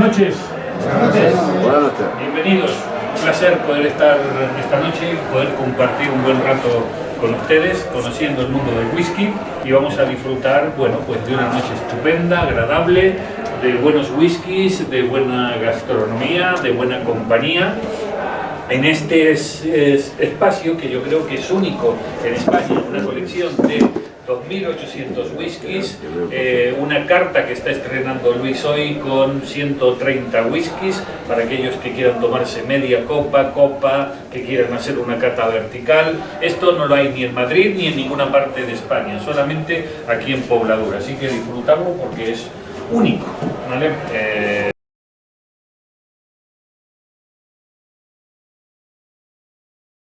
noches. Buenas noches. Buenas noches. Bienvenidos. Un placer poder estar esta noche y poder compartir un buen rato con ustedes, conociendo el mundo del whisky, y vamos a disfrutar, bueno, pues de una noche estupenda, agradable, de buenos whiskies, de buena gastronomía, de buena compañía. En este espacio que yo creo que es único en España, una colección de 2.800 whiskies, una carta que está estrenando Luis hoy con 130 whiskies para aquellos que quieran tomarse media copa, que quieran hacer una cata vertical. Esto no lo hay ni en Madrid ni en ninguna parte de España, solamente aquí en Pobladura, así que disfrutarlo porque es único, ¿vale?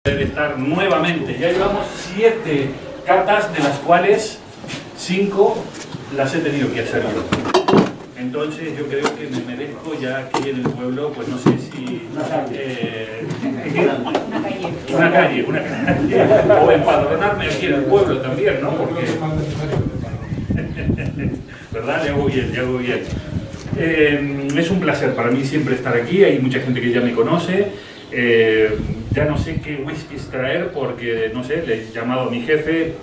De estar nuevamente, ya llevamos 7 catas, de las cuales 5 las he tenido que hacer yo. Entonces yo creo que me merezco ya aquí en el pueblo, pues no sé si una calle, o empadronarme aquí en el pueblo también, ¿no? Porque ¿verdad? Ya hago bien. Es un placer para mí siempre estar aquí, hay mucha gente que ya me conoce. Ya no sé qué whiskies traer porque, no sé, le he llamado a mi jefe,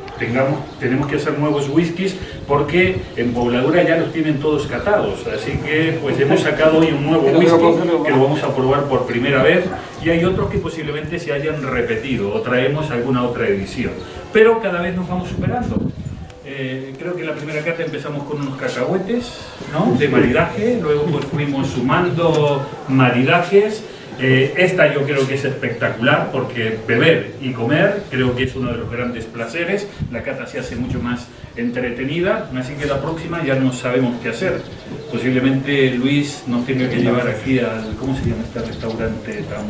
tenemos que hacer nuevos whiskies porque en Pobladura ya los tienen todos catados, así que pues hemos sacado hoy un nuevo whisky que lo vamos a probar por primera vez, y hay otros que posiblemente se hayan repetido o traemos alguna otra edición, pero cada vez nos vamos superando. Creo que la primera cata empezamos con unos cacahuetes, ¿no?, de maridaje, luego pues fuimos sumando maridajes. Esta yo creo que es espectacular porque beber y comer creo que es uno de los grandes placeres. La cata se hace mucho más entretenida, así que la próxima ya no sabemos qué hacer. Posiblemente Luis nos tenga que llevar aquí al, ¿cómo se llama este restaurante tan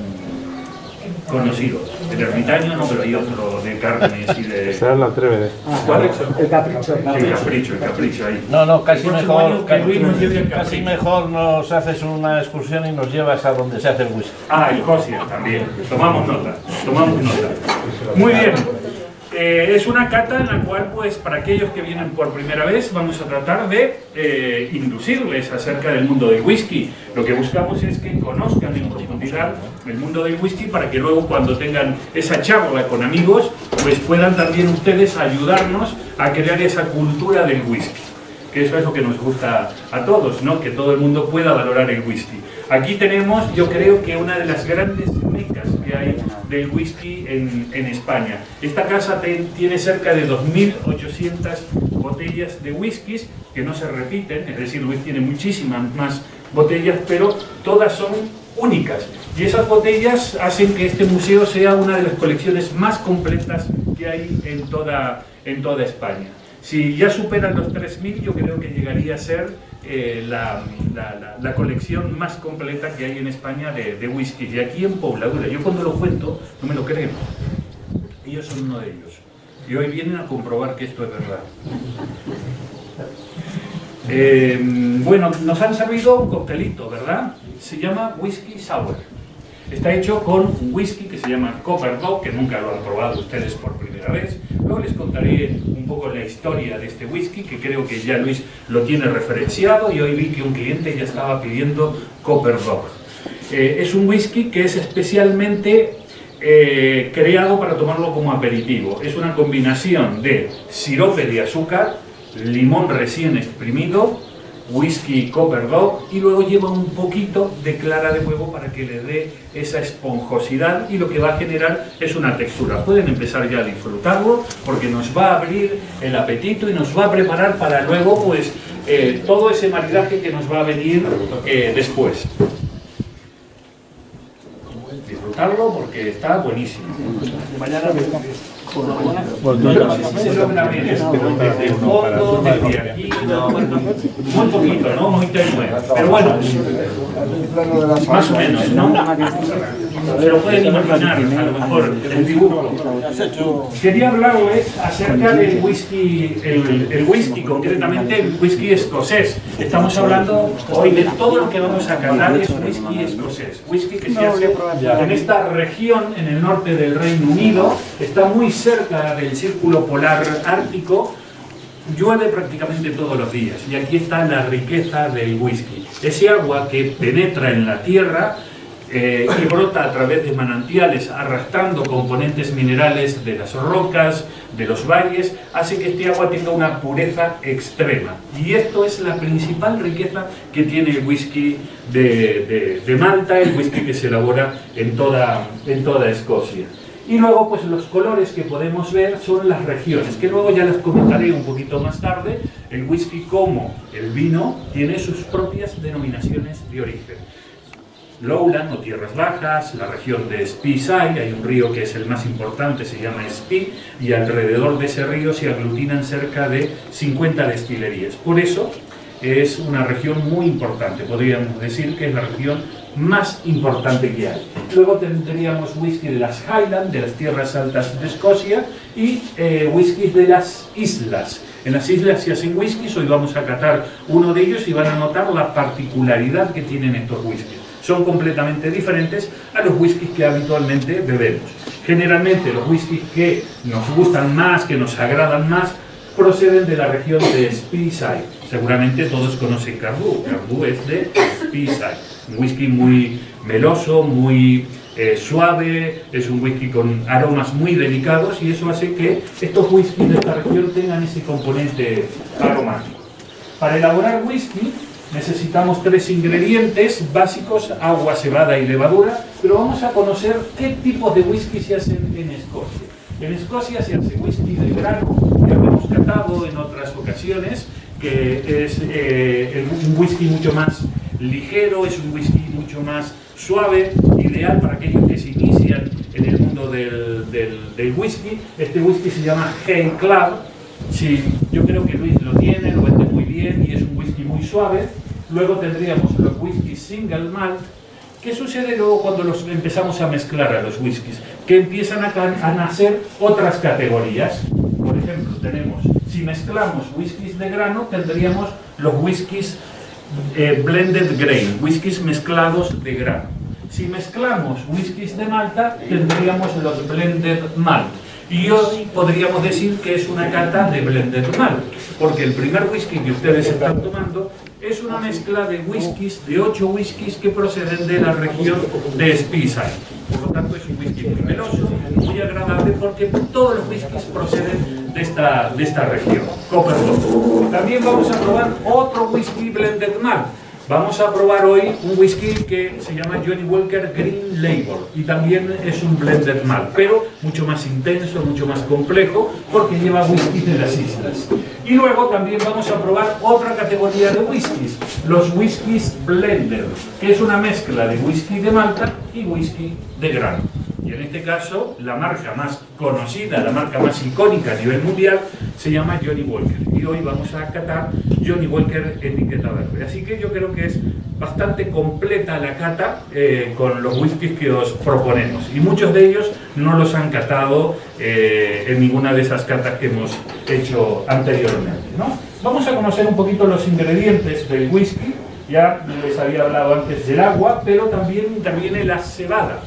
conocido? El Ermitaño, no, pero hay otro de carnes y de... Esa es la Trevede. ¿Cuál? El Capricho. El Capricho ahí. No, casi mejor, que Luis nos lleve al casi Capricho. mejor nos haces una excursión y nos llevas a donde se hace el whisky. Ah, el Cosia también. Tomamos nota. Muy bien. Es una cata en la cual, pues, para aquellos que vienen por primera vez, vamos a tratar de inducirles acerca del mundo del whisky. Lo que buscamos es que conozcan en profundidad el mundo del whisky para que luego, cuando tengan esa charla con amigos, pues puedan también ustedes ayudarnos a crear esa cultura del whisky. Que eso es lo que nos gusta a todos, ¿no? Que todo el mundo pueda valorar el whisky. Aquí tenemos, yo creo que una de las grandes mecas que hay del whisky en España. Esta casa tiene cerca de 2.800 botellas de whiskies que no se repiten, es decir, Luis tiene muchísimas más botellas, pero todas son únicas. Y esas botellas hacen que este museo sea una de las colecciones más completas que hay en toda España. Si ya superan los 3.000, yo creo que llegaría a ser la colección más completa que hay en España de whisky. Y aquí en Pobladura, yo cuando lo cuento, no me lo creen. Ellos son uno de ellos. Y hoy vienen a comprobar que esto es verdad. Bueno, nos han servido un coctelito, ¿verdad? Se llama Whisky Sour. Está hecho con un whisky que se llama Copper Dog, que nunca lo han probado ustedes por primera vez. Luego les contaré un poco la historia de este whisky, que creo que ya Luis lo tiene referenciado, y hoy vi que un cliente ya estaba pidiendo Copper Dog. Es un whisky que es especialmente creado para tomarlo como aperitivo. Es una combinación de sirope de azúcar, limón recién exprimido, whisky Copper Dog, y luego lleva un poquito de clara de huevo para que le dé esa esponjosidad, y lo que va a generar es una textura. Pueden empezar ya a disfrutarlo porque nos va a abrir el apetito y nos va a preparar para luego, pues, todo ese maridaje que nos va a venir después. Disfrutarlo porque está buenísimo. Mañana no sé si se logra ver esto desde el fondo, desde aquí, muy poquito, ¿no? Muy tenue, pero bueno, más o menos, ¿no? Se lo pueden imaginar, a lo mejor, el dibujo. Quería hablarles acerca del whisky, el whisky, concretamente el whisky escocés. Estamos hablando hoy de todo lo que vamos a catar, es whisky escocés. Whisky que se hace en esta región, en el norte del Reino Unido, está muy cerca del círculo polar ártico, llueve prácticamente todos los días y aquí está la riqueza del whisky. Ese agua que penetra en la tierra y brota a través de manantiales arrastrando componentes minerales de las rocas, de los valles, hace que este agua tenga una pureza extrema. Y esto es la principal riqueza que tiene el whisky de Malta, el whisky que se elabora en toda Escocia. Y luego pues los colores que podemos ver son las regiones, que luego ya las comentaré un poquito más tarde. El whisky, como el vino, tiene sus propias denominaciones de origen. Lowland o tierras bajas, la región de Speyside, hay un río que es el más importante, se llama Spey, y alrededor de ese río se aglutinan cerca de 50 destilerías. Por eso es una región muy importante, podríamos decir que es la región más importante que hay. Luego tendríamos whisky de las Highlands, de las tierras altas de Escocia, y whisky de las islas. En las islas se hacen whiskies, hoy vamos a catar uno de ellos y van a notar la particularidad que tienen estos whiskies. Son completamente diferentes a los whiskies que habitualmente bebemos. Generalmente los whiskies que nos gustan más, que nos agradan más, proceden de la región de Speyside. Seguramente todos conocen Carbú. Carbú es de Speyside. Un whisky muy meloso, muy suave, es un whisky con aromas muy delicados y eso hace que estos whiskies de esta región tengan ese componente aromático. Para elaborar whisky necesitamos 3 ingredientes básicos: agua, cebada y levadura, pero vamos a conocer qué tipos de whisky se hacen en Escocia. En Escocia se hace whisky de grano, que hemos catado en otras ocasiones, que es un whisky mucho más ligero, es un whisky mucho más suave, ideal para aquellos que se inician en el mundo del whisky. Este whisky se llama Hay Club. Sí, yo creo que Luis lo tiene, lo vende muy bien y es un whisky muy suave. Luego tendríamos los whiskies single malt. ¿Qué sucede luego cuando los empezamos a mezclar a los whiskies? Que empiezan a nacer otras categorías. Por ejemplo, si mezclamos whiskies de grano, tendríamos los whiskies blended grain, whiskies mezclados de grano. Si mezclamos whiskies de malta, tendríamos los blended malt. Y hoy podríamos decir que es una cata de blended malt, porque el primer whisky que ustedes están tomando es una mezcla de whiskies, de 8 whiskies que proceden de la región de Speyside. Por lo tanto, es un whisky muy meloso, muy agradable, porque todos los whiskies proceden de esta región. Copperwood. También vamos a probar otro whisky blended malt. Vamos a probar hoy un whisky que se llama Johnnie Walker Green Label y también es un blended malt, pero mucho más intenso, mucho más complejo, porque lleva whiskies de las islas. Y luego también vamos a probar otra categoría de whiskies, los whiskies blended, que es una mezcla de whisky de malta y whisky de grano. Y en este caso, la marca más conocida, la marca más icónica a nivel mundial, se llama Johnnie Walker. Y hoy vamos a catar Johnnie Walker etiqueta verde. Así que yo creo que es bastante completa la cata con los whiskies que os proponemos. Y muchos de ellos no los han catado en ninguna de esas catas que hemos hecho anteriormente, ¿no? Vamos a conocer un poquito los ingredientes del whisky. Ya les había hablado antes del agua, pero también interviene la cebada.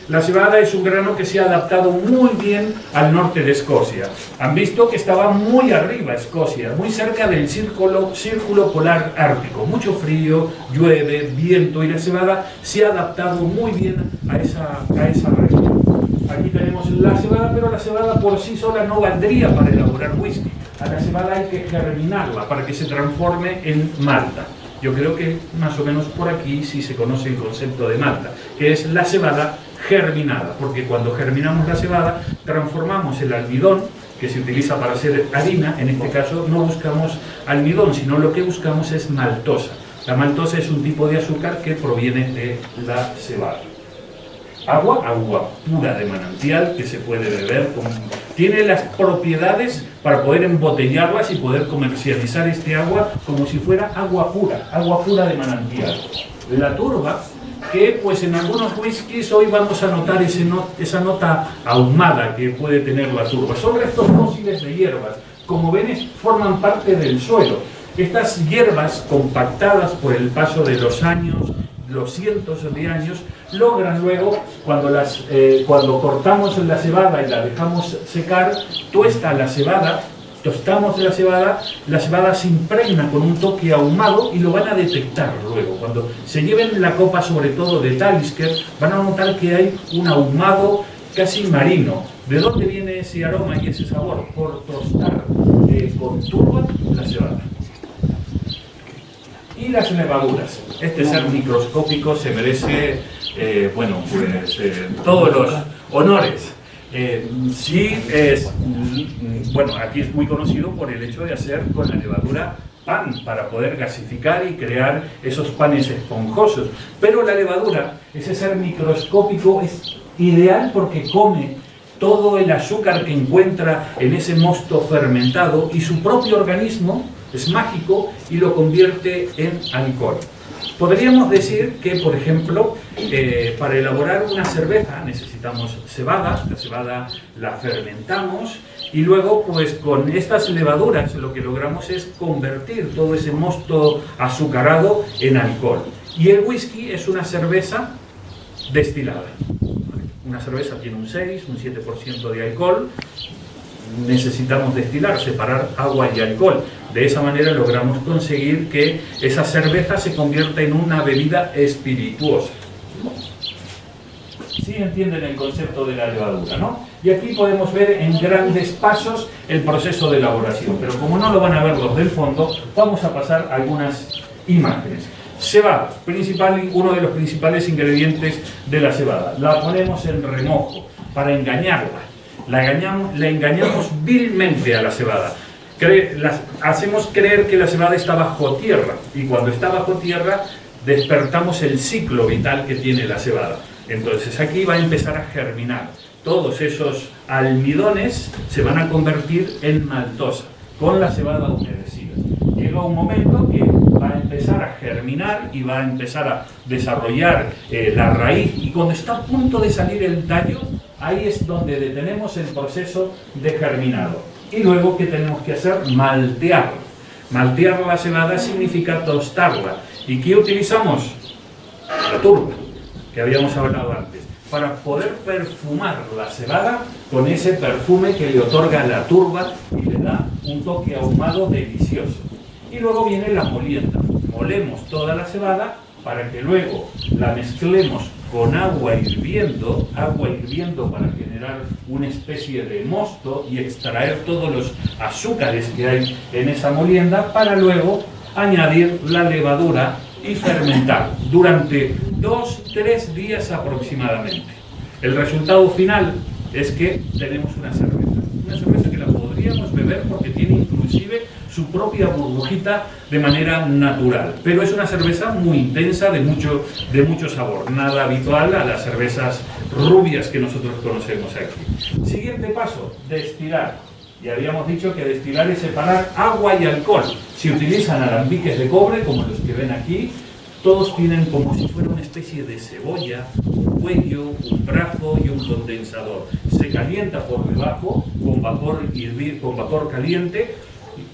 La cebada es un grano que se ha adaptado muy bien al norte de Escocia. Han visto que estaba muy arriba Escocia, muy cerca del círculo polar ártico. Mucho frío, llueve, viento, y la cebada se ha adaptado muy bien a esa región. Aquí tenemos la cebada, pero la cebada por sí sola no valdría para elaborar whisky. A la cebada hay que germinarla para que se transforme en malta. Yo creo que más o menos por aquí sí se conoce el concepto de malta, que es la cebada germinada, porque cuando germinamos la cebada transformamos el almidón que se utiliza para hacer harina. En este caso no buscamos almidón, sino lo que buscamos es maltosa. La maltosa es un tipo de azúcar que proviene de la cebada. Agua pura de manantial que se puede beber, tiene las propiedades para poder embotellarlas y poder comercializar este agua como si fuera agua pura de manantial. La turba, que pues en algunos whiskies hoy vamos a notar esa nota ahumada que puede tener la turba. Son restos fósiles de hierbas, como ven forman parte del suelo. Estas hierbas compactadas por el paso de los años, los cientos de años, logran luego, cuando cortamos la cebada y la dejamos secar, tuesta la cebada tostamos la cebada se impregna con un toque ahumado y lo van a detectar luego. Cuando se lleven la copa, sobre todo de Talisker, van a notar que hay un ahumado casi marino. ¿De dónde viene ese aroma y ese sabor? Por tostar con turba la cebada. Y las levaduras. Este ser microscópico se merece, todos los honores. Aquí es muy conocido por el hecho de hacer con la levadura pan, para poder gasificar y crear esos panes esponjosos. Pero la levadura, ese ser microscópico, es ideal porque come todo el azúcar que encuentra en ese mosto fermentado y su propio organismo es mágico y lo convierte en alcohol. Podríamos decir que, por ejemplo, para elaborar una cerveza necesitamos cebada, la cebada la fermentamos y luego pues con estas levaduras lo que logramos es convertir todo ese mosto azucarado en alcohol. Y el whisky es una cerveza destilada. Una cerveza tiene un 6, un 7% de alcohol. Necesitamos destilar, separar agua y alcohol. De esa manera logramos conseguir que esa cerveza se convierta en una bebida espirituosa. Sí entienden el concepto de la levadura, ¿no? Y aquí podemos ver en grandes pasos el proceso de elaboración, pero como no lo van a ver los del fondo, vamos a pasar algunas imágenes. Cebada, uno de los principales ingredientes de la cebada. La ponemos en remojo para engañarla. La engañamos vilmente a la cebada. Hacemos creer que la cebada está bajo tierra, y cuando está bajo tierra despertamos el ciclo vital que tiene la cebada. Entonces aquí va a empezar a germinar. Todos esos almidones se van a convertir en maltosa con la cebada humedecida. Llega un momento que va a empezar a germinar y va a empezar a desarrollar la raíz, y cuando está a punto de salir el tallo, ahí es donde detenemos el proceso de germinado. Y luego, ¿qué tenemos que hacer? Maltearla. Maltear la cebada significa tostarla. ¿Y qué utilizamos? La turba, que habíamos hablado antes, para poder perfumar la cebada con ese perfume que le otorga la turba y le da un toque ahumado delicioso. Y luego viene la molienda. Molemos toda la cebada para que luego la mezclemos con agua hirviendo para generar una especie de mosto y extraer todos los azúcares que hay en esa molienda, para luego añadir la levadura y fermentar durante 2-3 días aproximadamente. El resultado final es que tenemos una cerveza que la podríamos beber porque tiene inclusive su propia burbujita de manera natural, pero es una cerveza muy intensa, de mucho sabor, nada habitual a las cervezas rubias que nosotros conocemos aquí. Siguiente paso, destilar. Y habíamos dicho que destilar es separar agua y alcohol. Se utilizan alambiques de cobre, como los que ven aquí. Todos tienen como si fuera una especie de cebolla, un cuello, un brazo y un condensador. Se calienta por debajo con vapor caliente.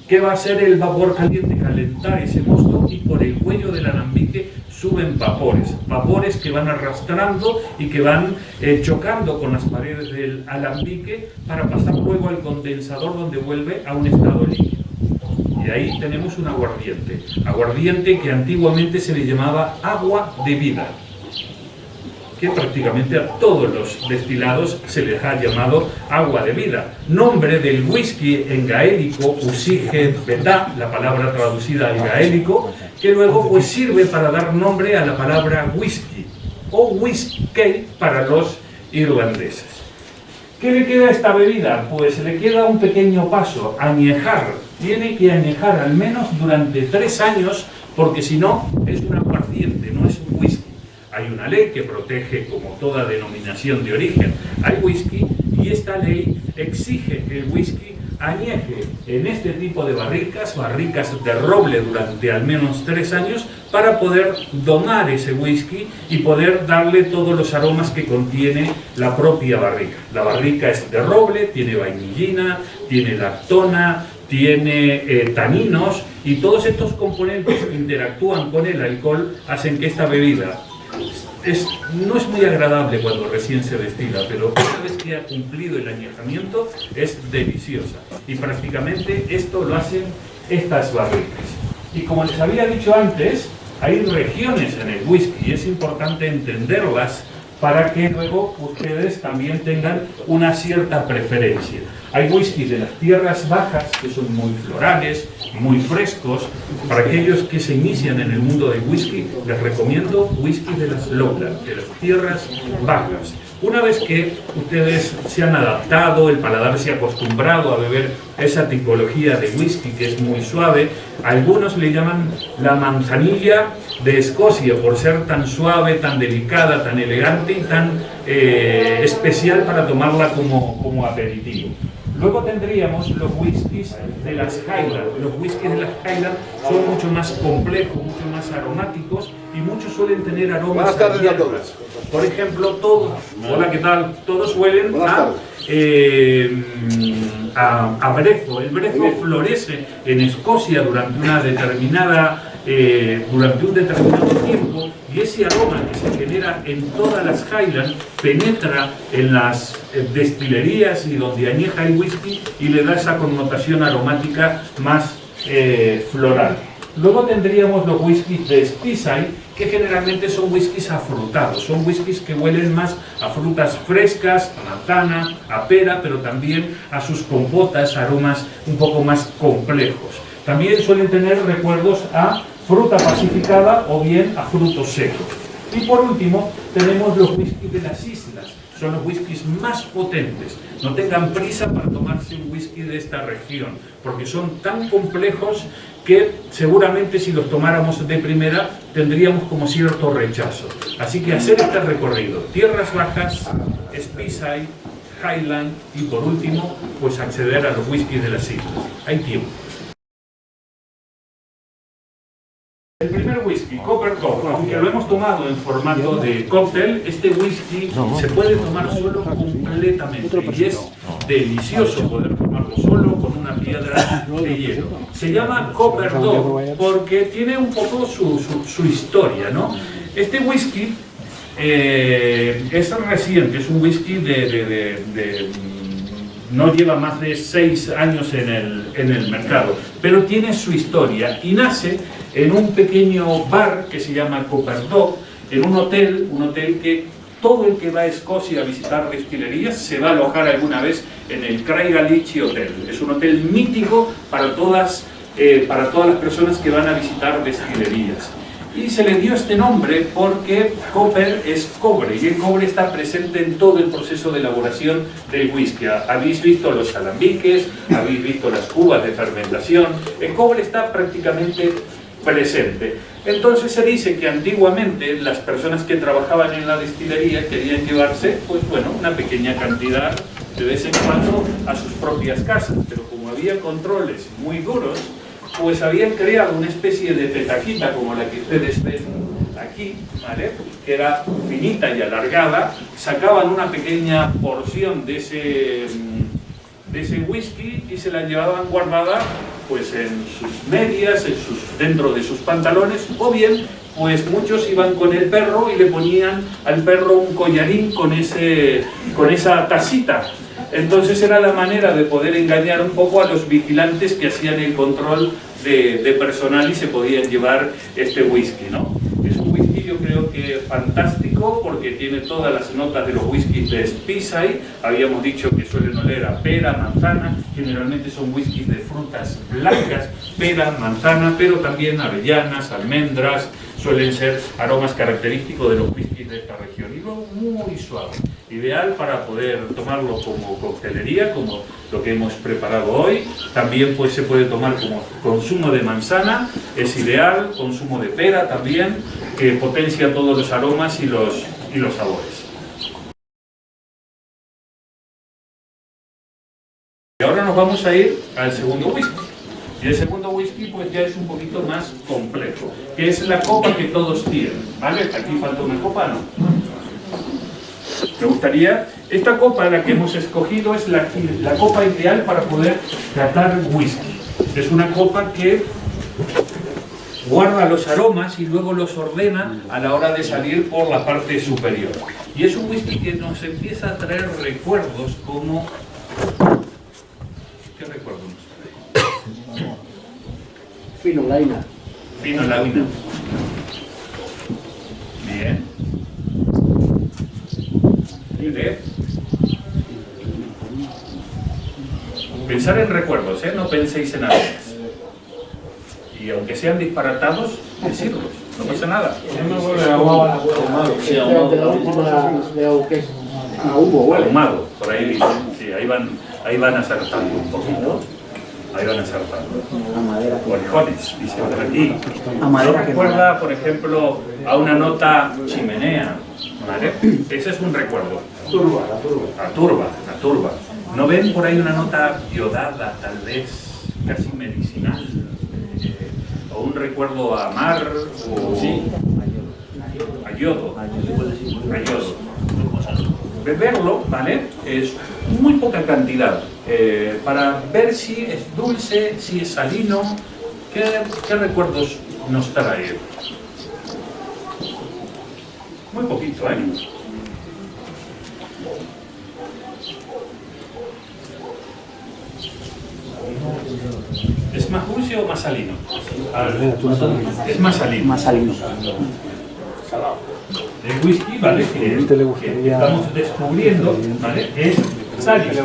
¿Qué va a hacer el vapor caliente? Calentar ese mosto, y por el cuello del alambique suben vapores que van arrastrando y que van chocando con las paredes del alambique para pasar luego al condensador, donde vuelve a un estado líquido. Y ahí tenemos un aguardiente que antiguamente se le llamaba agua de vida, que prácticamente a todos los destilados se les ha llamado agua de vida. Nombre del whisky en gaélico, Usige Beta, la palabra traducida al gaélico, que luego pues sirve para dar nombre a la palabra whisky, o whisky para los irlandeses. ¿Qué le queda a esta bebida? Pues le queda un pequeño paso, añejar. Tiene que añejar al menos durante 3 años, porque si no es un aguardiente, no es un whisky. Hay una ley que protege, como toda denominación de origen, al whisky, y esta ley exige que el whisky añeje en este tipo de barricas de roble, durante al menos 3 años, para poder domar ese whisky y poder darle todos los aromas que contiene la propia barrica. La barrica es de roble, tiene vainillina, tiene lactona, tiene taninos, y todos estos componentes que interactúan con el alcohol hacen que esta bebida no es muy agradable cuando recién se destila, pero una vez que ha cumplido el añejamiento es deliciosa. Y prácticamente esto lo hacen estas barricas. Y como les había dicho antes, hay regiones en el whisky y es importante entenderlas para que luego ustedes también tengan una cierta preferencia. Hay whiskies de las tierras bajas que son muy florales, muy frescos. Para aquellos que se inician en el mundo del whisky, les recomiendo whiskies de las lowlands, de las tierras bajas. Una vez que ustedes se han adaptado, el paladar se ha acostumbrado a beber esa tipología de whisky que es muy suave, algunos le llaman la manzanilla de Escocia por ser tan suave, tan delicada, tan elegante y tan especial para tomarla como aperitivo. Luego tendríamos los whiskies de las Highlands. Los whiskies de las Highlands son mucho más complejos, mucho más aromáticos y muchos suelen tener aromas a hierbas. Por ejemplo, hola, ¿qué tal? Todos huelen a brezo. El brezo florece en Escocia durante un determinado tiempo, y ese aroma que se genera en todas las Highlands penetra en las destilerías y donde añeja el whisky y le da esa connotación aromática más floral. Luego tendríamos los whiskies de Speyside, que generalmente son whiskies afrutados, son whiskies que huelen más a frutas frescas, a manzana, a pera, pero también a sus compotas, aromas un poco más complejos. También suelen tener recuerdos a fruta pacificada o bien a frutos secos. Y por último tenemos los whiskies de las islas. Son los whiskies más potentes. No tengan prisa para tomarse un whisky de esta región, porque son tan complejos que seguramente si los tomáramos de primera tendríamos como cierto rechazo. Así que hacer este recorrido, tierras bajas, Speyside, Highland y por último, pues acceder a los whiskies de las islas. Hay tiempo. El primer whisky, Copper Dog, aunque lo hemos tomado en formato de cóctel, este whisky se puede tomar solo completamente y es delicioso poder tomarlo solo con una piedra de hielo. Se llama Copper Dog porque tiene un poco su historia, ¿no? Este whisky es reciente, es un whisky no lleva más de 6 años en el mercado, pero tiene su historia y nace en un pequeño bar que se llama Copper Dog, en un hotel que todo el que va a Escocia a visitar destilerías se va a alojar alguna vez en el Craigellachie Hotel. Es un hotel mítico para todas las personas que van a visitar destilerías. Y se le dio este nombre porque copper es cobre y el cobre está presente en todo el proceso de elaboración del whisky. Habéis visto los alambiques, habéis visto las cubas de fermentación, el cobre está prácticamente presente. Entonces se dice que antiguamente las personas que trabajaban en la destilería querían llevarse, pues bueno, una pequeña cantidad de vez en cuando a sus propias casas, pero como había controles muy duros, pues habían creado una especie de petaquita como la que ustedes ven aquí, ¿vale? Que era finita y alargada, sacaban una pequeña porción de ese whisky y se la llevaban guardada pues en sus medias, dentro de sus pantalones, o bien pues muchos iban con el perro y le ponían al perro un collarín con esa tacita. Entonces era la manera de poder engañar un poco a los vigilantes que hacían el control de personal y se podían llevar este whisky, ¿no? Es un whisky, yo creo que fantástico, porque tiene todas las notas de los whiskies de Speyside. Habíamos dicho que suelen oler a pera, manzana, generalmente son whiskies de frutas blancas, pera, manzana, pero también avellanas, almendras, suelen ser aromas característicos de los whiskies de esta región. Y luego muy suave, ideal para poder tomarlo como coctelería, como lo que hemos preparado hoy. También pues se puede tomar como consumo de manzana, es ideal, consumo de pera también, que potencia todos los aromas y los sabores. Y ahora nos vamos a ir al segundo whisky. Y el segundo whisky pues ya es un poquito más complejo, que es la copa que todos tienen, ¿vale? Aquí falta una copa, ¿no? Me gustaría, esta copa, la que hemos escogido, es la copa ideal para poder tratar whisky. Es una copa que guarda los aromas y luego los ordena a la hora de salir por la parte superior. Y es un whisky que nos empieza a traer recuerdos como... ¿Qué recuerdos nos trae? Fino Laina. Fino Laina. Bien. ¿Libre? Pensar en recuerdos, no penséis en algo. Y aunque sean disparatados, decirlos, no pasa nada. Ahumado, por ahí, sí, ahí van acertando un poquito. Ahí van acertando. Orejones, dice por aquí. ¿No recuerda, por ejemplo, a una nota chimenea? ¿Vale? Ese es un recuerdo. A turba. ¿No ven por ahí una nota iodada, tal vez, casi medicinal? O un recuerdo a mar, o a yodo. Beberlo, ¿vale? Es muy poca cantidad, para ver si es dulce, si es salino, qué recuerdos nos trae. Muy poquito, ¿eh? ¿Es más dulce o más salino? Es más salino. Más salino. El whisky, ¿vale? Que estamos descubriendo, ¿vale? Es Talisker.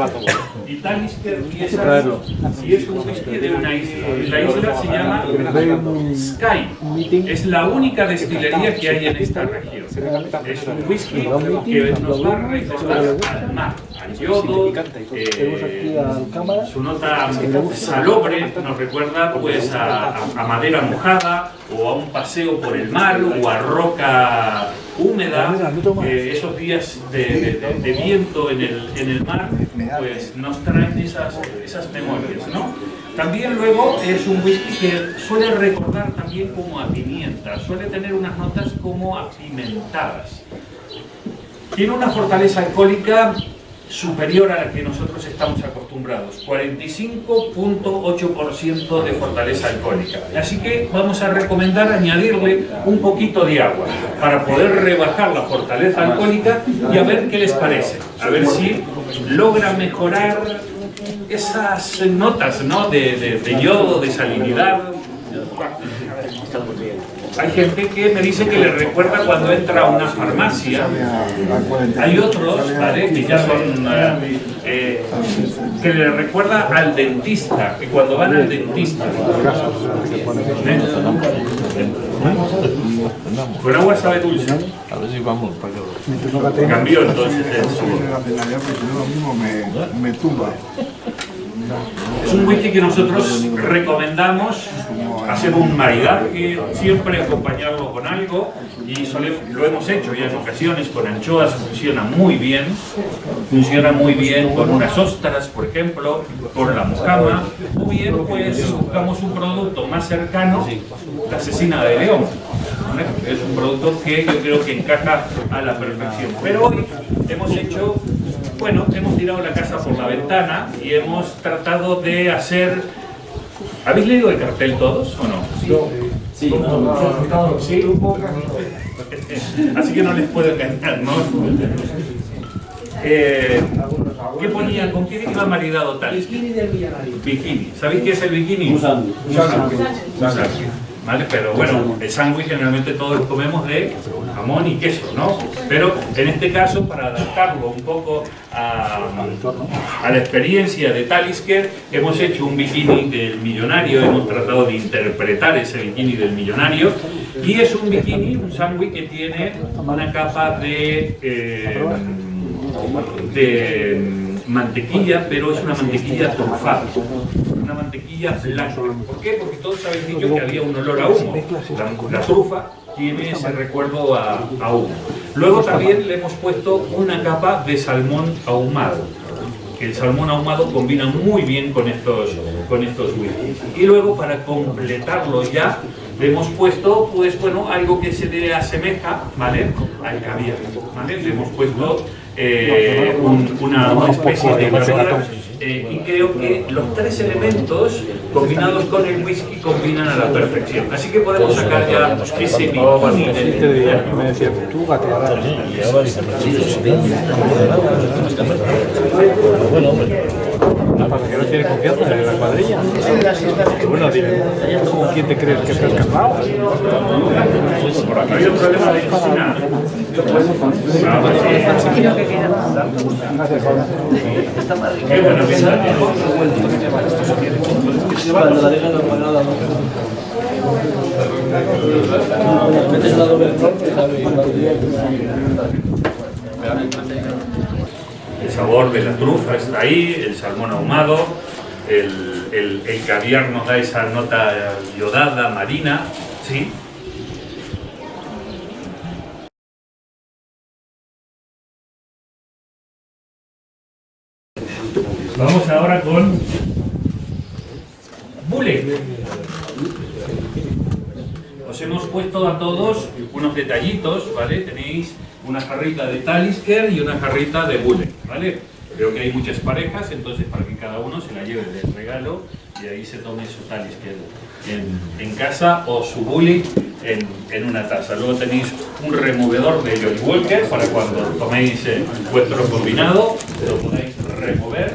Y Talisker y es un whisky de una isla. La isla se llama Skye. Es la única destilería que hay en esta región. Es un whisky que nos va a recordar al mar, al yodo. Su nota salobre nos recuerda pues a madera mojada, o a un paseo por el mar, o a roca húmeda. Esos días de viento en el mar pues nos traen esas memorias, ¿no? También luego es un whisky que suele recordar también como a pimienta, suele tener unas notas como apimentadas. Tiene una fortaleza alcohólica superior a la que nosotros estamos acostumbrados, 45.8% de fortaleza alcohólica. Así que vamos a recomendar añadirle un poquito de agua para poder rebajar la fortaleza alcohólica y a ver qué les parece, a ver si logra mejorar esas notas, ¿no? de yodo, de salinidad. Hay gente que me dice que le recuerda cuando entra a una farmacia. Hay otros, ¿vale? Que ya son que le recuerda al dentista, que cuando van al dentista. Con agua sabe dulce. A ver si vamos para allá. Cambió entonces el me tumba. Es un whisky que nosotros recomendamos hacer un maridaje, siempre acompañarlo con algo, y lo hemos hecho ya en ocasiones con anchoas, funciona muy bien con unas ostras, por ejemplo, con la mojama, o bien pues buscamos un producto más cercano, la cecina de león. Es un producto que yo creo que encaja a la perfección. Pero hoy hemos tirado la casa por la ventana y hemos tratado de hacer... ¿Habéis leído el cartel todos o no? Sí. ¿Sí? Así que no les puedo engañar, ¿no? ¿Qué ponía? ¿Con qué iba maridado tal? Bikini del millonario. Bikini. ¿Sabéis qué es el bikini? Un sándwich. ¿Vale? Pero bueno, el sándwich generalmente todos comemos de jamón y queso, ¿no? Pero en este caso, para adaptarlo un poco a la experiencia de Talisker, hemos hecho un bikini del millonario, hemos tratado de interpretar ese bikini del millonario, y es un bikini, un sándwich que tiene una capa de mantequilla, pero es una mantequilla trufada, una mantequilla blanca. ¿Por qué? Porque todos habéis dicho que había un olor a humo. La trufa tiene ese recuerdo a humo. Luego también le hemos puesto una capa de salmón ahumado, que el salmón ahumado combina muy bien con estos whiskies. Y luego, para completarlo ya, le hemos puesto, pues bueno, algo que se le asemeja, ¿vale?, al caviar, ¿vale? Le hemos puesto una especie de broda y creo que los tres elementos combinados con el whisky combinan a la perfección. Así que podemos sacar ya ese bikini Me decía, tú gatearás. Bueno, hombre. Para que no tiene confianza en la cuadrilla. Bueno, dime, ¿con quién te crees que te has casado? Por acá hay un problema de cocina. Qué buena pinta tiene. Cuando la dejan apagada, metes la doble El sabor de la trufa está ahí, el salmón ahumado, el caviar nos da esa nota iodada, marina, ¿sí? Vamos ahora con Bulleit. Os hemos puesto a todos unos detallitos, ¿vale? Tenéis una jarrita de Talisker y una jarrita de Bulleit, ¿vale? Creo que hay muchas parejas, entonces para que cada uno se la lleve de regalo y ahí se tome su Talisker en casa o su Bulleit en una taza. Luego tenéis un removedor de Johnnie Walker para cuando toméis vuestro combinado, lo podáis remover.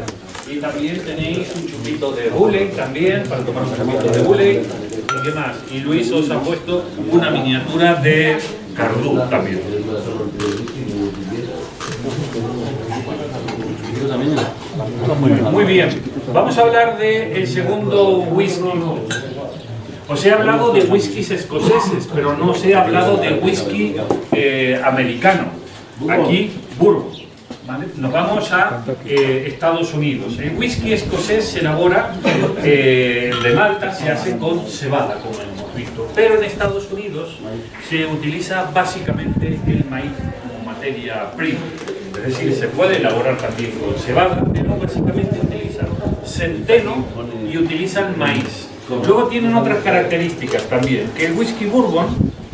Y también tenéis un chupito de Bulleit también, para tomar un chupito de Bulleit. ¿Y qué más? Y Luis os ha puesto una miniatura de Cardú también. Muy bien. Vamos a hablar del segundo whisky. Os he hablado de whiskies escoceses, pero no os he hablado de whisky americano. Aquí, bourbon. ¿Vale? Nos vamos a Estados Unidos. El whisky escocés se elabora de malta, se hace con cebada, como hemos visto. Pero en Estados Unidos se utiliza básicamente el maíz como materia prima. Es decir, se puede elaborar también con cebada, pero básicamente utilizan centeno y utilizan maíz. Luego tienen otras características también, que el whisky bourbon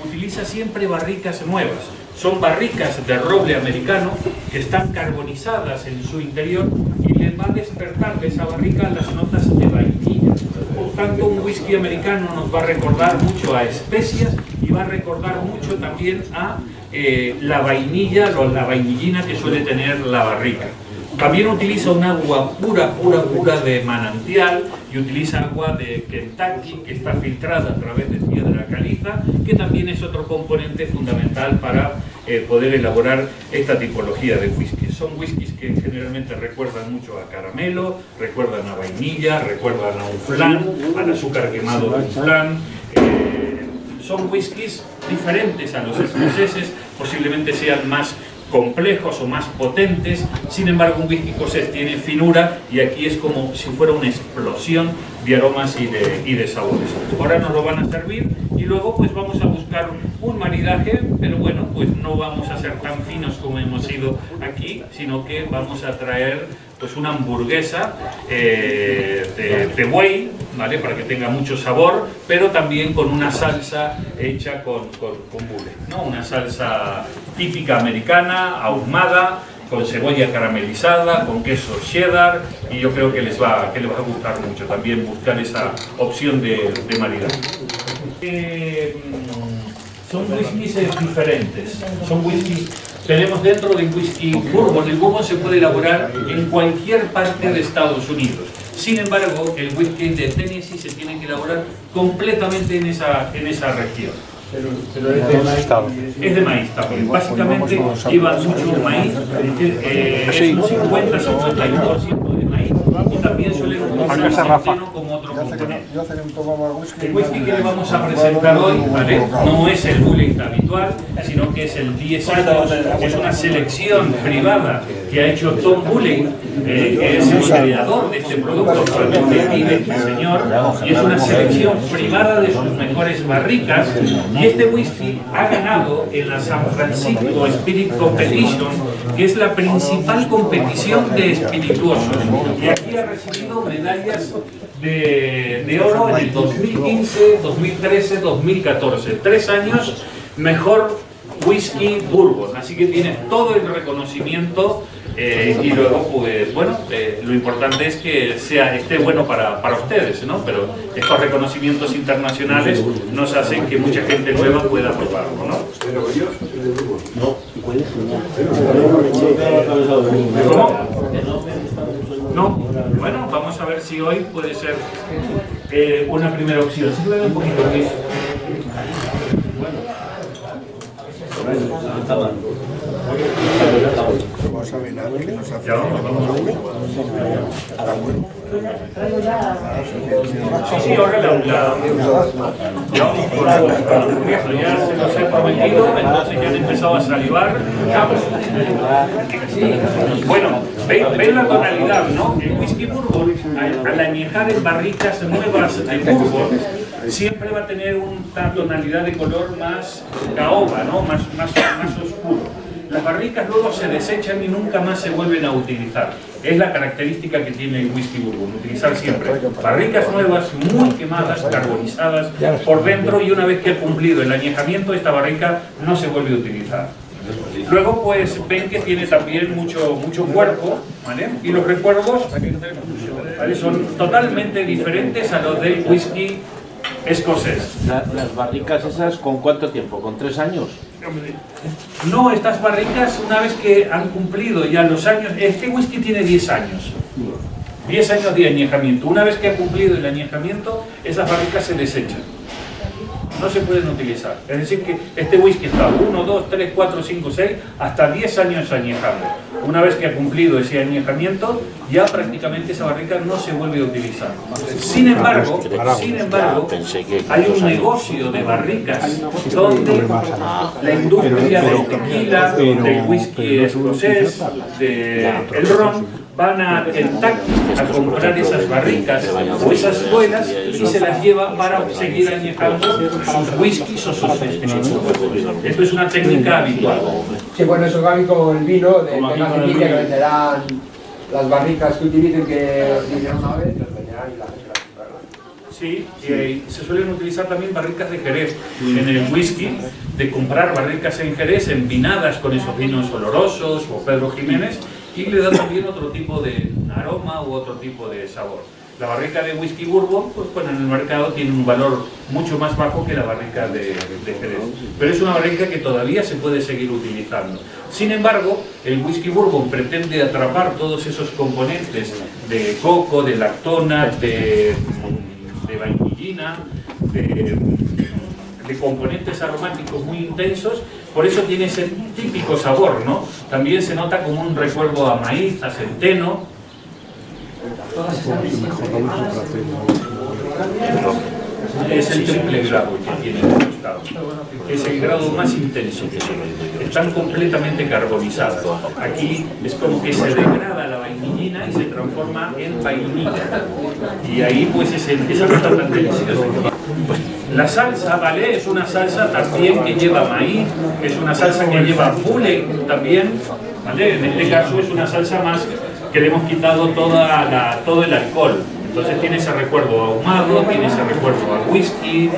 utiliza siempre barricas nuevas. Son barricas de roble americano que están carbonizadas en su interior y les va a despertar de esa barrica las notas de vainilla. Por tanto, un whisky americano nos va a recordar mucho a especias y va a recordar mucho también a la vainilla o la vainillina que suele tener la barrica. También utiliza un agua pura de manantial y utiliza agua de Kentucky que está filtrada a través de piedra caliza, que también es otro componente fundamental para poder elaborar esta tipología de whisky. Son whiskies que generalmente recuerdan mucho a caramelo, recuerdan a vainilla, recuerdan a un flan, al azúcar quemado de un flan. Son whiskies diferentes a los escoceses, posiblemente sean más complejos o más potentes. Sin embargo, un whisky escocés tiene finura y aquí es como si fuera una explosión de aromas y de sabores. Ahora nos lo van a servir y luego pues vamos a buscar un maridaje, pero bueno, pues no vamos a ser tan finos como hemos sido aquí, sino que vamos a traer pues una hamburguesa de buey, ¿vale? Para que tenga mucho sabor, pero también con una salsa hecha con Bulleit, ¿no? Una salsa típica americana, ahumada, con cebolla caramelizada, con queso cheddar, y yo creo que les va a gustar mucho también buscar esa opción de maridaje. Son whiskies diferentes, son whiskies. Tenemos dentro del whisky bourbon. El bourbon se puede elaborar en cualquier parte de Estados Unidos. Sin embargo, el whisky de Tennessee se tiene que elaborar completamente en esa región. Pero es de maíz. Es de maíz también. Básicamente lleva mucho maíz. Es un 50-51% de maíz. Y también suelen utilizar el centeno como otro componente. El whisky que le vamos a presentar hoy, ¿vale? No es el Bulleit habitual, sino que es el 10 años. Es una selección privada que ha hecho Tom Bulleit, que es el creador de este producto, actualmente vive este señor, y es una selección privada de sus mejores barricas. Y este whisky ha ganado en la San Francisco Spirit Competition, que es la principal competición de espirituosos. Y aquí ha recibido medallas de oro en el 2015, 2013, 2014. 3 años mejor whisky bourbon. Así que tiene todo el reconocimiento y luego, pues bueno, lo importante es que esté bueno para ustedes, ¿no? Pero estos reconocimientos internacionales nos hacen que mucha gente nueva pueda probarlo, ¿no? ¿Cómo? No. Bueno, vamos a ver si hoy puede ser una primera opción. Simplemente un poquito, Luis. Vamos a ver que nos hace. Ya vamos. Sí, ahora ya se los he prometido, entonces ya han empezado a salivar. Bueno, ven la tonalidad, ¿no? El whisky bourbon, al añejar en barricas nuevas de bourbon, siempre va a tener una tonalidad de color más caoba, ¿no? Más oscuro. Las barricas luego se desechan y nunca más se vuelven a utilizar. Es la característica que tiene el whisky bourbon, utilizar siempre barricas nuevas, muy quemadas, carbonizadas por dentro, y una vez que ha cumplido el añejamiento, esta barrica no se vuelve a utilizar. Luego pues ven que tiene también mucho cuerpo, ¿vale? Y los recuerdos, ¿vale?, son totalmente diferentes a los del whisky escocés. Las barricas esas, ¿con cuánto tiempo? ¿Con 3 años? No, estas barricas, una vez que han cumplido ya los años, este whisky tiene 10 años. 10 años de añejamiento. Una vez que ha cumplido el añejamiento, esas barricas se desechan. No se pueden utilizar. Es decir, que este whisky está 1, 2, 3, 4, 5, 6, hasta 10 años añejando. Una vez que ha cumplido ese añejamiento, ya prácticamente esa barrica no se vuelve a utilizar. Sin embargo, hay un negocio de barricas donde la industria del tequila, del whisky escocés, del ron, van a Kentucky a comprar esas barricas o esas escuelas y se las lleva para seguir añejando sus whiskies o sus espirituos. Esto es una técnica habitual. Sí, bueno, eso va como el vino de Castilla, que venderán las barricas que utilicen, que hicieron una vez, las venderán y la gente las comprará. Sí, y se suelen utilizar también barricas de Jerez en el whisky, de comprar barricas en Jerez empinadas con esos vinos olorosos o Pedro Jiménez, y le da también otro tipo de aroma u otro tipo de sabor. La barrica de whisky bourbon, pues bueno, en el mercado tiene un valor mucho más bajo que la barrica de Jerez, pero es una barrica que todavía se puede seguir utilizando. Sin embargo, el whisky bourbon pretende atrapar todos esos componentes de coco, de lactona, de vainillina, de componentes aromáticos muy intensos, por eso tiene ese típico sabor, ¿no? También se nota como un recuerdo a maíz, a centeno. Es el triple grado que tiene el tostado. Es el grado más intenso que tiene. Están completamente carbonizadas. Aquí es como que se degrada la vainillina y se transforma en vainilla. Y ahí pues esa nota tan deliciosa. La salsa, ¿vale? Es una salsa también que lleva maíz, es una salsa que lleva pule también, ¿vale? En este caso es una salsa más que le hemos quitado todo el alcohol. Entonces tiene ese recuerdo ahumado, tiene ese recuerdo a whisky.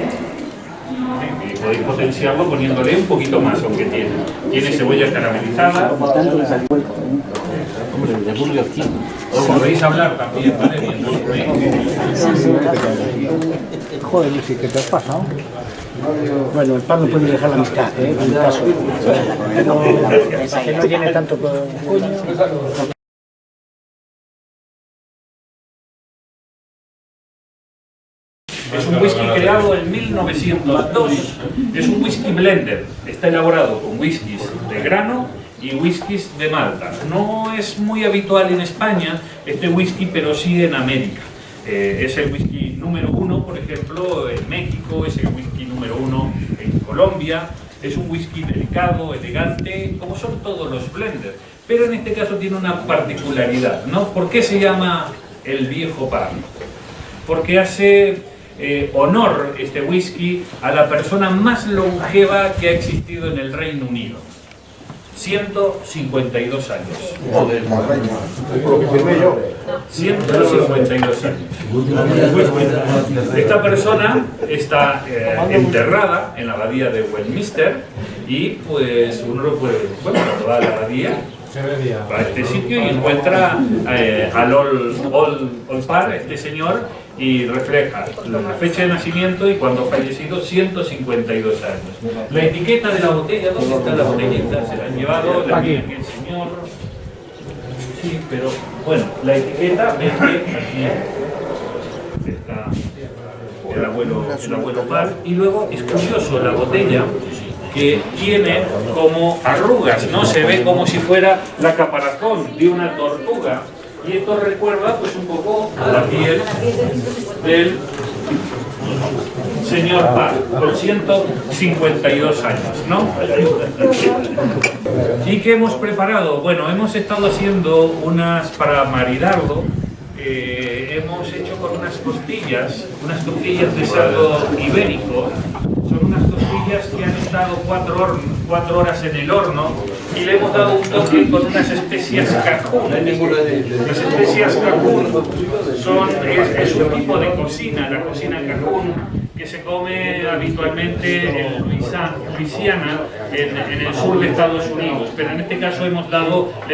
Y podéis potenciarlo poniéndole un poquito más, aunque tiene cebolla caramelizada. Podéis hablar también, ¿vale? Joder, Lucy, ¿qué te has pasado? Bueno, el pan no puede dejar la mitad, ¿eh? En mi caso. Que no tiene tanto coño. Es un whisky creado en 1902, es un whisky blender, está elaborado con whiskies de grano y whiskies de malta. No es muy habitual en España este whisky, pero sí en América. Es el whisky número 1, por ejemplo, en México, es el whisky número 1 en Colombia. Es un whisky delicado, elegante, como son todos los blenders, pero en este caso tiene una particularidad, ¿no? ¿Por qué se llama el viejo pan? Porque hace honor este whisky a la persona más longeva que ha existido en el Reino Unido. 152 años. Joder, lo que firmé yo. 152 años. Esta persona está enterrada en la abadía de Westminster y pues uno lo puede, bueno, cuando va a la abadía va a este sitio y encuentra al Olpar, este señor, y refleja la fecha de nacimiento y cuando ha fallecido, 152 años. La etiqueta de la botella, ¿dónde está la botellita? Se la han llevado, la tiene aquí el señor. Sí, pero bueno, la etiqueta, ven que aquí está el abuelo Olpar. Y luego es curioso, la botella que tiene como arrugas, ¿no? Se ve como si fuera la caparazón de una tortuga. Y esto recuerda pues un poco a la piel del señor Parr, con 152 años, ¿no? ¿Y qué hemos preparado? Bueno, hemos estado haciendo unas para maridarlo. Hemos hecho con unas costillas de cerdo ibérico. Son unas costillas que han estado 4 horas en el horno y le hemos dado un toque con unas especias cajún. Las especias cajún es un tipo de cocina, la cocina cajún, que se come habitualmente en Luisiana, en el sur de Estados Unidos. Pero en este caso le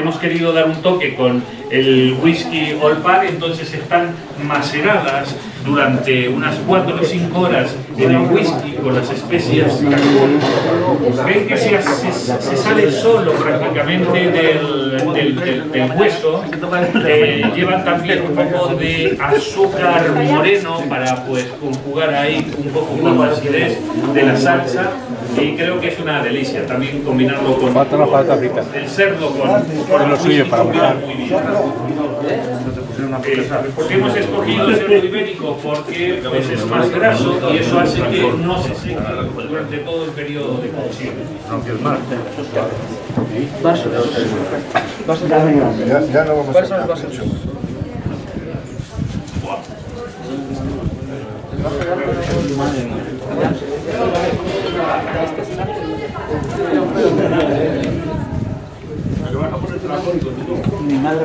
hemos querido dar un toque con el whisky Olpar, entonces están maceradas durante unas 4 o 5 horas en el whisky con las especias cajún. Ven que se sale solo prácticamente del hueso. Llevan también un poco de azúcar moreno para pues conjugar ahí un poco con la acidez de la salsa, y creo que es una delicia también combinarlo con el cerdo con lo suyo para mojar muy bien. Porque hemos escogido el cerdo ibérico porque pues, es más graso y eso hace que no se seque durante todo el periodo de cocción. Ya no vamos a sacar.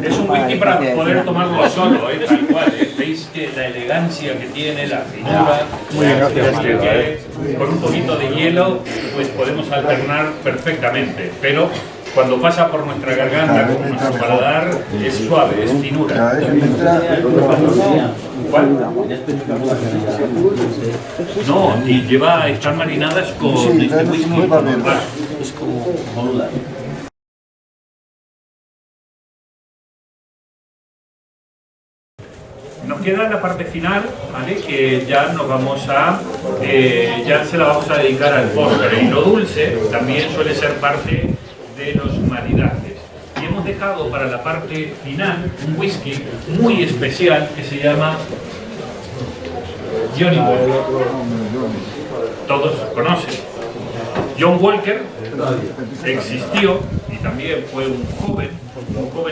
Es un whisky para poder tomarlo solo, tal cual. Veis que la elegancia que tiene, la finura, con un poquito de hielo, pues podemos alternar perfectamente. Pero cuando pasa por nuestra garganta, por nuestro paladar, es suave, es finura. ¿Cuál? No, y están marinadas con este whisky. Es como nos queda la parte final, ¿vale? Que ya nos vamos ya se la vamos a dedicar al postre. Y lo dulce también suele ser parte de los maridajes. Y hemos dejado para la parte final un whisky muy especial que se llama Johnny Walker. Todos conocen. John Walker existió y también fue un joven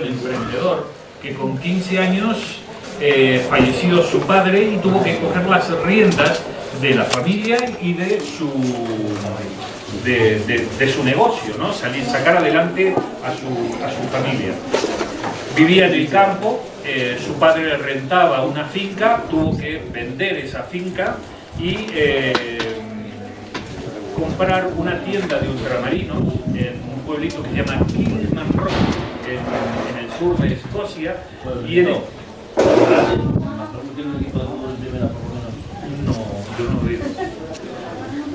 emprendedor que con 15 años falleció su padre y tuvo que coger las riendas de la familia y de su negocio, ¿no? Sacar adelante a su familia. Vivía en el campo, su padre le rentaba una finca, tuvo que vender esa finca y comprar una tienda de ultramarinos en un pueblito que se llama Kingman Rock, en el sur de Escocia, y en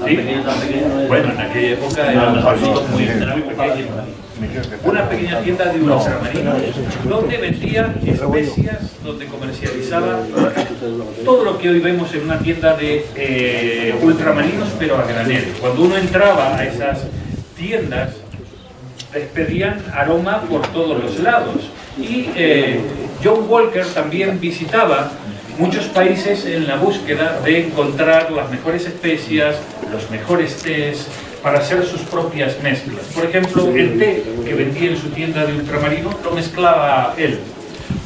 ¿sí? Bueno, en aquella época eran pueblitos muy pequeños. Una pequeña tienda de ultramarinos donde vendían especias, donde comercializaba todo lo que hoy vemos en una tienda de ultramarinos, pero a granel. Cuando uno entraba a esas tiendas, despedían aroma por todos los lados. Y John Walker también visitaba muchos países en la búsqueda de encontrar las mejores especias, los mejores tés, para hacer sus propias mezclas. Por ejemplo, el té que vendía en su tienda de ultramarinos lo mezclaba él.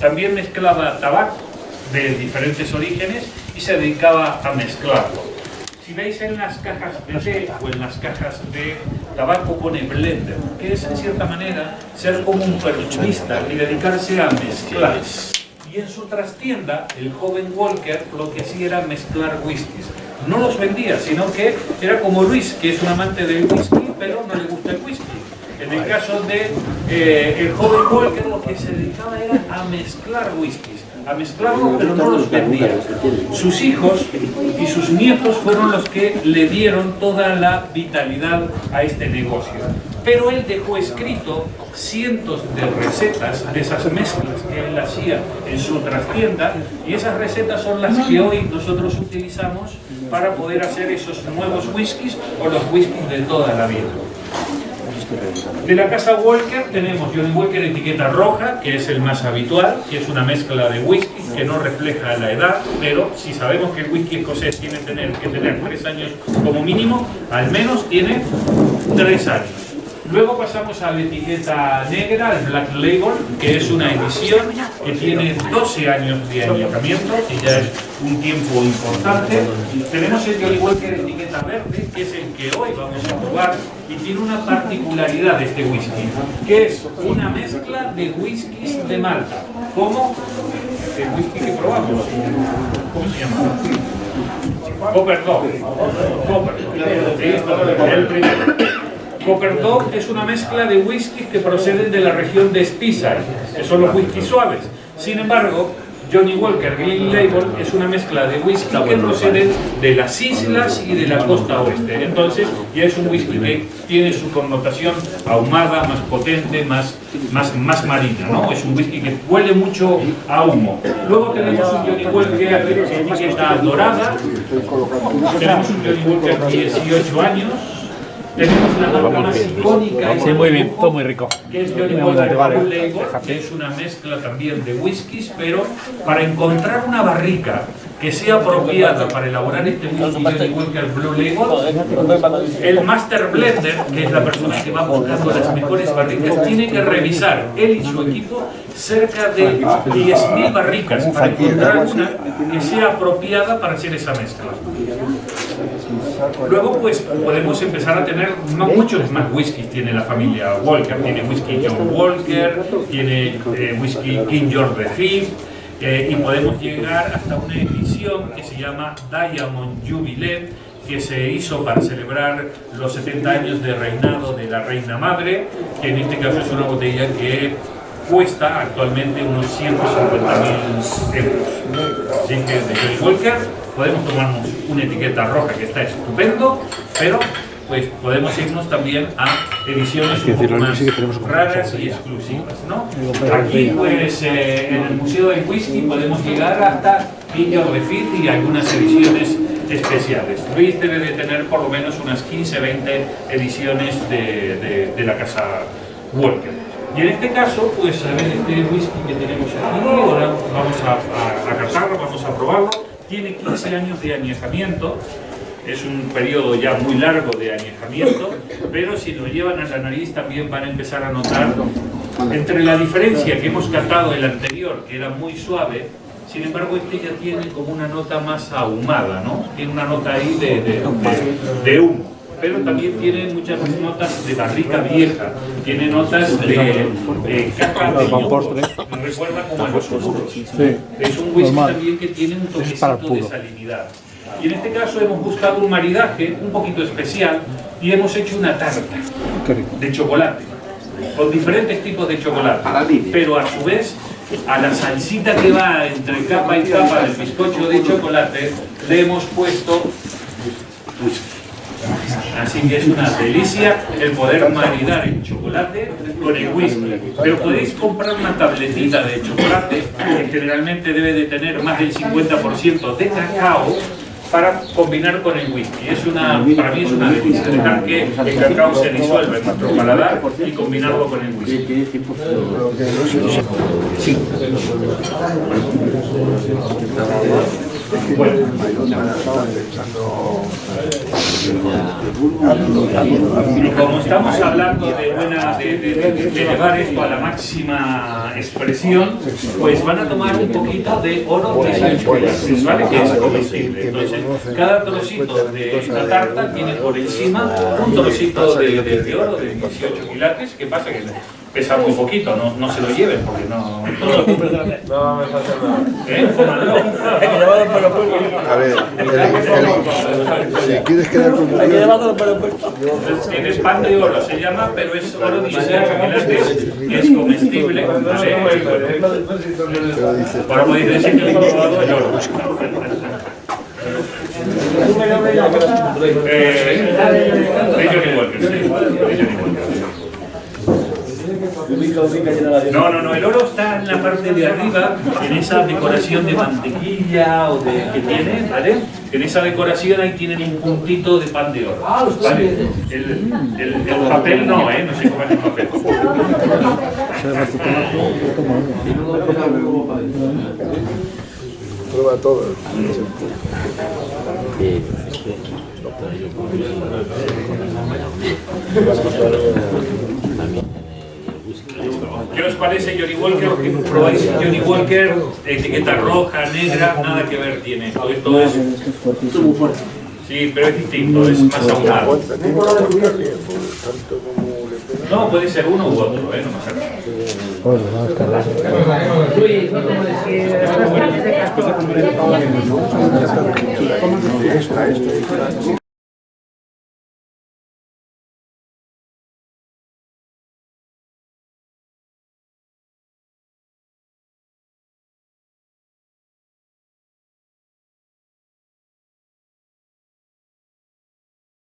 También mezclaba tabaco de diferentes orígenes y se dedicaba a mezclarlo. Si veis en las cajas de té o en las cajas de tabaco pone blender, que es en cierta manera ser como un perfumista y dedicarse a mezclar. Y en su trastienda, el joven Walker lo que hacía era mezclar whiskies. No los vendía, sino que era como Luis, que es un amante del whisky, pero no le gusta el whisky. En el caso de el joven Walker, lo que se dedicaba era a mezclar whiskies, a mezclarlos, pero no los vendía. Sus hijos y sus nietos fueron los que le dieron toda la vitalidad a este negocio. Pero él dejó escrito cientos de recetas de esas mezclas que él hacía en su trastienda, y esas recetas son las que hoy nosotros utilizamos para poder hacer esos nuevos whiskies o los whiskies de toda la vida. De la casa Walker tenemos Johnnie Walker etiqueta roja, que es el más habitual, que es una mezcla de whisky que no refleja la edad, pero si sabemos que el whisky escocés tiene que tener 3 años como mínimo, al menos tiene 3 años. Luego pasamos a la etiqueta negra, el Black Label, que es una edición que tiene 12 años de añejamiento, que ya es un tiempo importante. Tenemos el Johnnie Walker etiqueta verde, que es el que hoy vamos a probar, y tiene una particularidad de este whisky, que es una mezcla de whiskies de Malta, como el whisky que probamos. ¿Cómo se llama? Copper Dog. El primero. Copper Dog es una mezcla de whiskies que proceden de la región de Speyside, que son los whiskies suaves. Sin embargo, Johnnie Walker Green Label es una mezcla de whisky que proceden de las islas y de la costa oeste. Entonces, ya es un whisky que tiene su connotación ahumada, más potente, más marina, ¿no? Es un whisky que huele mucho a humo. Luego tenemos un Johnnie Walker etiqueta dorada. Tenemos un Johnnie Walker 18 años. Tenemos la marca más icónica, sí, muy bien, todo muy rico, que es Johnnie Walker Blue Label, que es una mezcla también de whiskies, pero para encontrar una barrica que sea apropiada para elaborar este whisky Johnnie Walker Blue Label, el Master Blender, que es la persona que va buscando las mejores barricas, tiene que revisar, él y su equipo, cerca de 10.000 barricas para encontrar una que sea apropiada para hacer esa mezcla. Luego pues podemos empezar a tener muchos más whiskies. Tiene la familia Walker, tiene whisky John Walker, tiene whisky King George V, y podemos llegar hasta una edición que se llama Diamond Jubilee, que se hizo para celebrar los 70 años de reinado de la reina madre, que en este caso es una botella que cuesta actualmente unos 150.000 euros. Así que de Johnnie Walker podemos tomarnos una etiqueta roja que está estupendo, pero pues podemos irnos también a ediciones un poco más raras y exclusivas, ¿no? Aquí pues en el Museo del Whisky podemos llegar hasta King George V y algunas ediciones especiales. Luis debe de tener por lo menos unas 15-20 ediciones de la casa Walker. Y en este caso, pues a ver este whisky que tenemos aquí, ahora vamos a catarlo, vamos a probarlo. Tiene 15 años de añejamiento, es un periodo ya muy largo de añejamiento, pero si lo llevan a la nariz también van a empezar a notar entre la diferencia que hemos catado el anterior, que era muy suave. Sin embargo, este ya tiene como una nota más ahumada, ¿no? Tiene una nota ahí de humo, pero también tiene muchas notas de barrica vieja, tiene notas de caja de yogurt, me recuerda como a los puros. Es un whisky también que tiene un toquecito de salinidad. Y en este caso hemos buscado un maridaje un poquito especial y hemos hecho una tarta de chocolate, con diferentes tipos de chocolate, pero a su vez a la salsita que va entre capa y capa del bizcocho de chocolate le hemos puesto whisky. Así que es una delicia el poder maridar el chocolate con el whisky. Pero podéis comprar una tabletita de chocolate que generalmente debe de tener más del 50% de cacao para combinar con el whisky. Para mí es una delicia dejar que el cacao se disuelva en nuestro paladar y combinarlo con el whisky. Sí. Bueno. Y como estamos hablando de elevar esto a la máxima expresión, pues van a tomar un poquito de oro de 18 quilates, ¿vale? Que es comestible. Entonces, cada trocito de esta tarta tiene por encima un trocito de oro de 18 quilates. ¿Qué pasa? Que pesa muy poquito, no se lo lleven porque no... No vamos a hacer nada. Cómanlo. Hay que llevarlo para el aeropuerto. A ver, si quieres quedar con Hay que llevarlo para el aeropuerto. Tienes pan de oro, se llama, pero es oro de chocolate, es comestible, ¿vale? Ahora podéis decir que el probado es oro. De Johnny Walker, sí, de Johnny Walker. No, el oro está en la parte de arriba, en esa decoración de mantequilla o de que tiene, ¿vale? En esa decoración ahí tienen un puntito de pan de oro, ¿vale? El papel no, no se come el papel. prueba todo. ¿Qué os parece Johnny Walker? Que probáis Johnny Walker, etiqueta roja, negra, nada que ver tiene. Esto es... Sí, pero es distinto, es más ahumado. No, puede ser uno u otro, no me